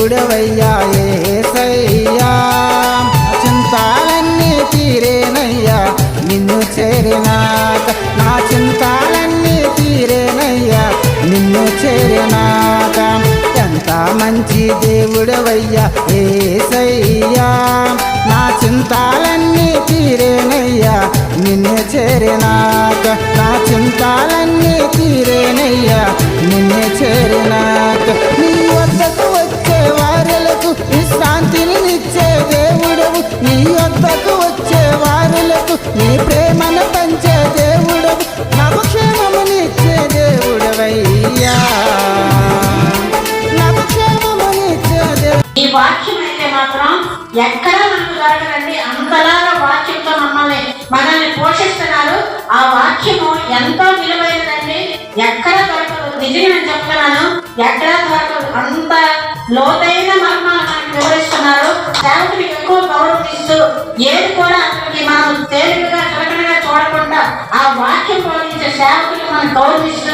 దేవుడవయ్యా యేసయ్యా, చింతాలన్నీ తీరేనయ్యా నిన్ను చేరినాక, నా చింతాలన్నీ తీరేనయ్యా నిన్ను చేరినాక. ఎంత మంచి దేవుడవయ్యా యేసయ్యా, నా చింతాలన్నీ తీరేనయ్యా నిన్ను చేరినాక, నా చింతాలన్నీ తీరేనయ్యా నిన్ను చేరినాక. నీ వద్దకు వచ్చే వారులకు విశ్రాంతిని ఇచ్చే దేవుడవు, నీ వద్దకు వచ్చే వారులకు నీ ప్రేమను పంచే దేవుడవు, నాకు క్షేమమునిచ్చే దేవుడవయ్యా, నాకు క్షేమమునిచ్చే దేవుడు. ఈ వాక్యం అయితే మాత్రం ఎక్కడా మనకు దొరకదండి. అంతలాగా వాక్యంతో మనల్ని పోషిస్తున్నారు. ఆ వాక్యము ఎంతో విలువైనదండి, ఎక్కడ దొరకదు. నిజంగా నేను చెప్తున్నాను, ఎక్కడా దొరకదు. అంత లోతైన మర్మాలు మనకు వివరిస్తున్నారు. సేవకుడికి ఎక్కువ గౌరవం ఇస్తూ ఏది కూడా అతనికి మనం తేలికగా చులకనగా చూడకుండా ఆ వాక్యం బోధించే సేవకుడికి మనం గౌరవిస్తూ